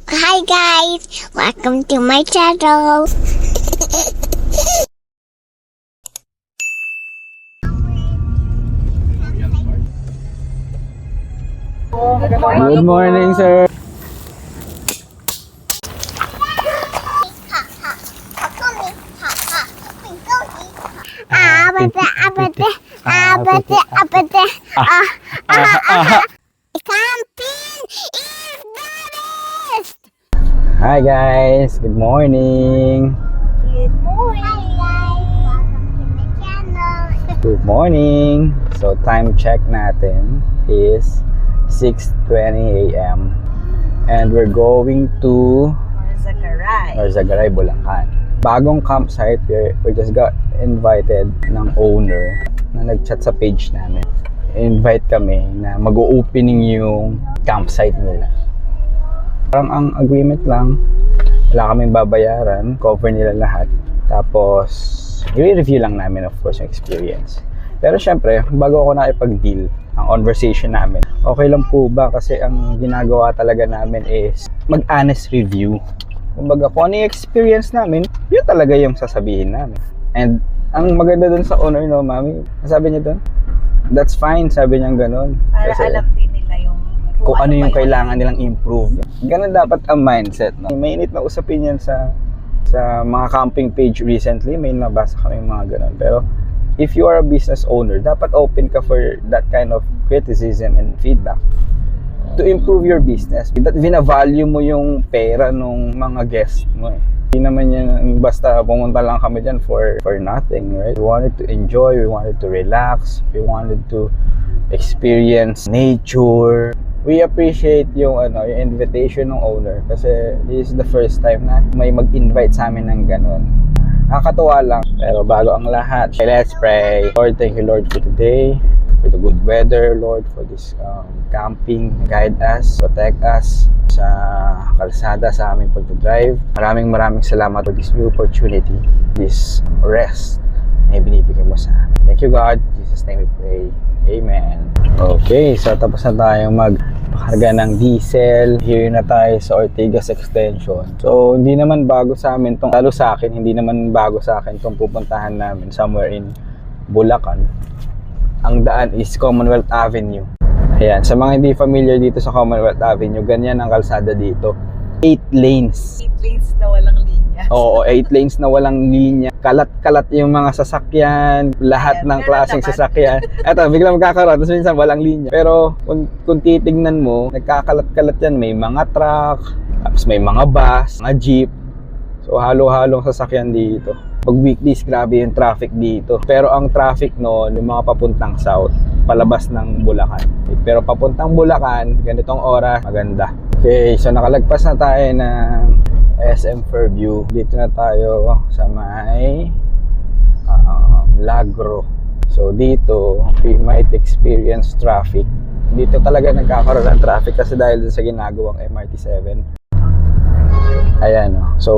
Hi guys, welcome to my channel. Good morning, sir. Camping is the best. Hi guys, good morning. Good morning. Hi guys, welcome to my channel. Good morning. So time check natin is 6:20 a.m. and we're going to Marzagaray, Bulacan. Bagong campsite. We just got invited ng owner na nag-chat sa page namin. Invite kami na mag-opening yung campsite nila. Parang ang agreement lang, wala kaming babayaran, cover nila lahat. Tapos, i-review lang namin of course yung experience. Pero syempre, bago ako nakipag-deal, ang conversation namin, okay lang po ba? Kasi ang ginagawa talaga namin is mag-honest review. Kumbaga, kung ano yung experience namin, yun talaga yung sasabihin namin. And ang maganda dun sa owner, no, mami, sabi niya dun, that's fine, sabi niya gano'n. Para Kasi alam din nila yung kung ano yung kailangan nilang improve. Ganun dapat ang mindset. No? May init na usapin yan sa mga camping page recently. May nabasa kami mga ganun. Pero if you are a business owner, dapat open ka for that kind of criticism and feedback to improve your business. Vina-value mo yung pera ng mga guests mo eh. Hindi naman yan basta pumunta lang kami dyan for nothing, right? We wanted to enjoy, we wanted to relax, we wanted to experience nature. We appreciate yung invitation ng owner kasi this is the first time na may mag-invite sa amin ng ganun. Nakakatuwa lang. Pero bago ang lahat, let's pray. Lord, thank you Lord for today, for the good weather, Lord, for this camping. Guide us, protect us sa kalsada sa aming pagdadrive. Maraming salamat for this new opportunity, this rest na ibinibigay mo sa amin. Thank you God, in Jesus name we pray. Amen. Okay, so tapos na tayong magpakarga ng diesel. Here na tayo sa Ortigas Extension. So hindi naman bago sa amin tong, lalo sa akin, hindi naman bago sa akin tong pupuntahan namin somewhere in Bulacan. Ang daan is Commonwealth Avenue. Ayan, sa mga hindi familiar dito sa Commonwealth Avenue, ganyan ang kalsada dito. 8 lanes. 8 lanes na walang linya. Oo, 8 lanes na walang linya. Kalat-kalat yung mga sasakyan, lahat ng klaseng sasakyan. Eto, biglang magkakaroon, tapos minsan walang linya. Pero kung titignan mo, nagkakalat-kalat yan. May mga truck, tapos may mga bus, mga jeep. So halo-halong sasakyan dito. Pag weekdays, grabe yung traffic dito. Pero ang traffic noon, yung mga papuntang south, palabas ng Bulacan. Pero papuntang Bulacan, ganitong oras, maganda. Okay, so nakalagpas na tayo ng SM Fairview. Dito na tayo sa may Milagro. So dito, we might experience traffic. Dito talaga nagkakaroon ng traffic kasi dahil sa ginagawang MRT7. Ayan o. So,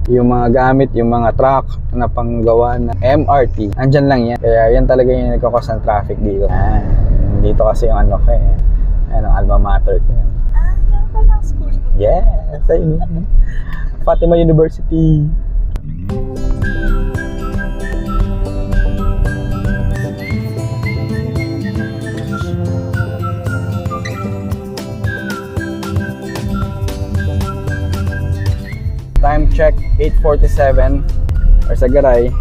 yung mga gamit, yung mga truck na panggawa ng MRT, andyan lang yan. Kaya yan talaga yung nagkakos ng traffic dito. Dito kasi yung ang alma mater ko yan. Yan pala ang school. Yes, ayun. Fatima University. Time check, 8:47. Marzagaray,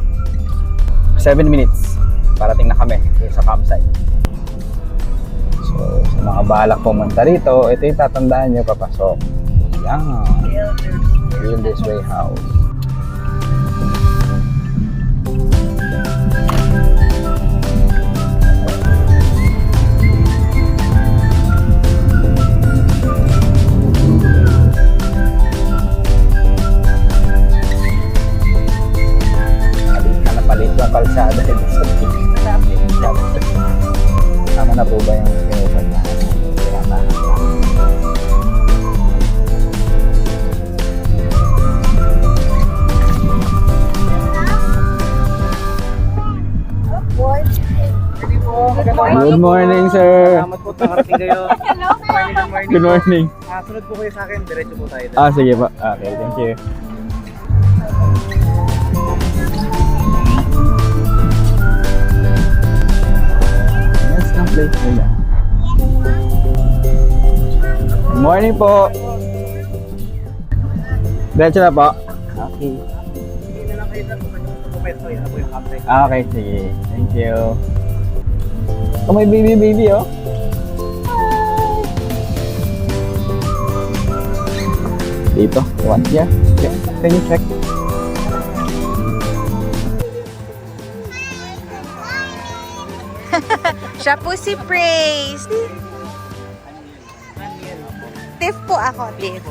7 minutes. Parating na kami sa campsite. So, sa mga balak pumunta rito, ito yung tatandaan nyo papasok. Yan. Builders Way House. Palit yung kalsada dito sa tama na po ba yung pinupan na Good morning, sir. Salamat po, nakarating kayo. Hello po. Morning. Good morning. Sunod po kayo sa akin, diretso po tayo. Sige pa. Okay, thank you. Nice na place nila. Good morning po. Diretso na po. Okay. Hindi na lang kayo na po, pumesto yun po yung captain. Okay, sige. Thank you. Oh, may baby, oh. Dito, what? Yeah. Can you check? Siya po si Praise. Tiff po ako, Tiff.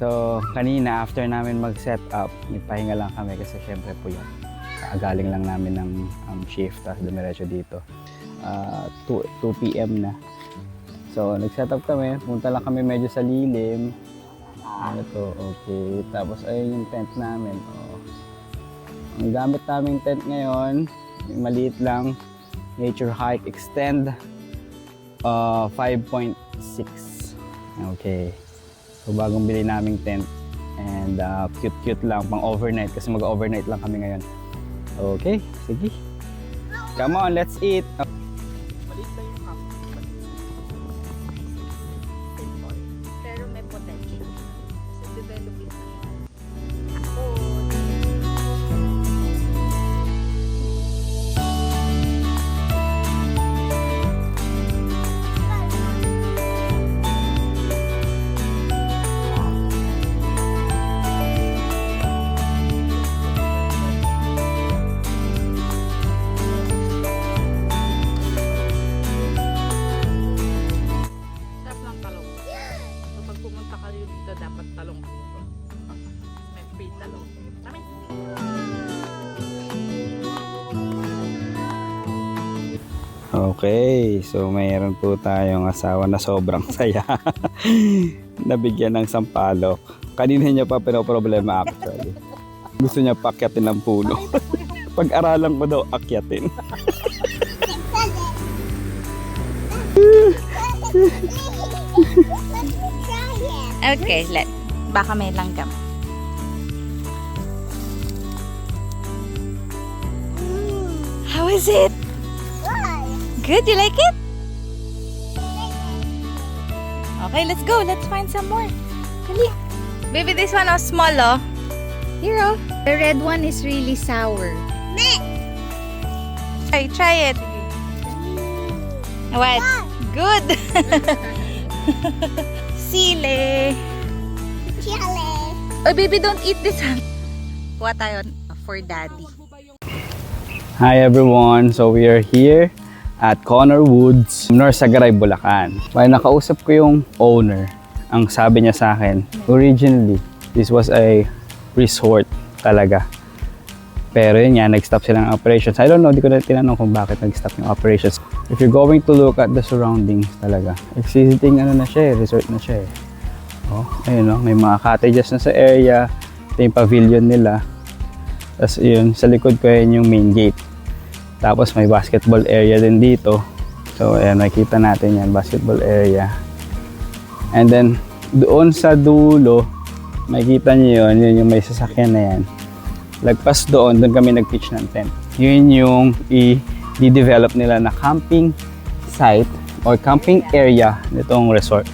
So, kanina after namin mag-set up, nagpahinga lang kami kasi syempre po yun. Galing lang namin ng shift, tapos dumiretso dito. 2 p.m. na. So, nag-set up kami, punta lang kami medyo sa lilim. Ano to, okay. Tapos ayun yung tent namin. Oh. Ang gamit naming tent ngayon, maliit lang, Nature Hike Extend 5.6. Okay. So bagong bili naming tent and cute lang pang overnight kasi mag-overnight lang kami ngayon. Okay, sige. Come on, let's eat. Pero may potential. So, developing na. Okay, so mayroon po tayong asawa na sobrang saya. Nabigyan ng sampalok. Kanina niya pa pinoproblema actually. Gusto niya paakyatin ng puno. Pag-aralan mo daw akyatin. Let me try it. Okay, baka may langgam. How is it? Good. Good, you like it? Okay, let's go. Let's find some more. Dali. Baby, this one is small, oh. Here, oh. The red one is really sour. Try it. What? Good. Sile. Chile. Oh, baby, don't eat this one. Kuha tayo for daddy. Hi everyone! So we are here at Connor Woods, Norsagaray, Bulacan. May nakausap ko yung owner. Ang sabi niya sa akin, originally, this was a resort talaga. Pero yun nga, nag-stop sila ng operations. I don't know, di ko na tinanong kung bakit nag-stop yung operations. If you're going to look at the surroundings talaga, existing ano na siya resort na siya Oh, ayun may mga cottages na sa area. Ito yung pavilion nila. Tapos yun, sa likod ko yun yung main gate. Tapos may basketball area din dito. So ayan, nakita natin yan, basketball area. And then doon sa dulo, makikita nyo yun yung may sasakyan na yan. Lagpas doon kami nag-pitch ng tent. Yun yung i-develop nila na camping site or camping area nitong resort.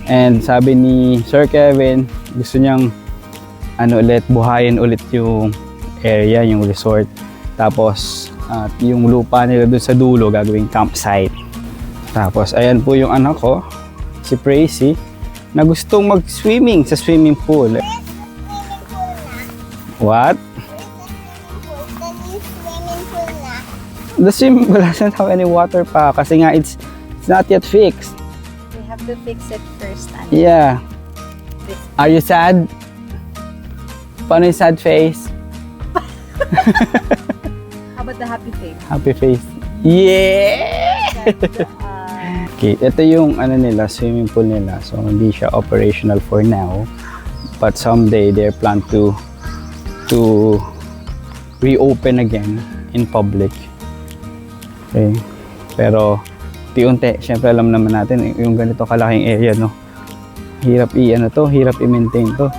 And sabi ni Sir Kevin, gusto niyang buhayin ulit yung area, yung resort. Tapos at yung lupa nila doon sa dulo gagawing campsite. Tapos ayan po yung anak ko, si Pracy, na gustong mag-swimming sa swimming pool. What? The new swimming pool na. The swimming pool doesn't have any water pa kasi nga it's not yet fixed. We have to fix it first. Yeah. Are you sad? Paano yung sad face? How about the happy face? Happy face. Yeah! Okay, ito yung nila, swimming pool nila. So hindi siya operational for now. But someday they plan to reopen again in public. Okay. Pero unti-unti, syempre alam naman natin yung ganito kalaking area, no. Hirap hirap i-maintain to.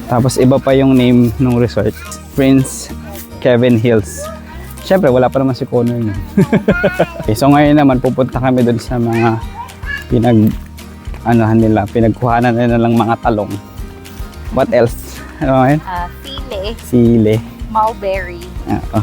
Tapos iba pa yung name ng resort, Prince Kevin Hills. Syempre wala pa naman si Connor niya. Okay, so ngayon naman pupunta kami doon sa mga pinagkuhanan nila ng mga talong. What else? Ano yun? Sile. Sile. Mulberry. Oo.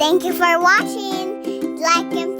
Thank you for watching. Like and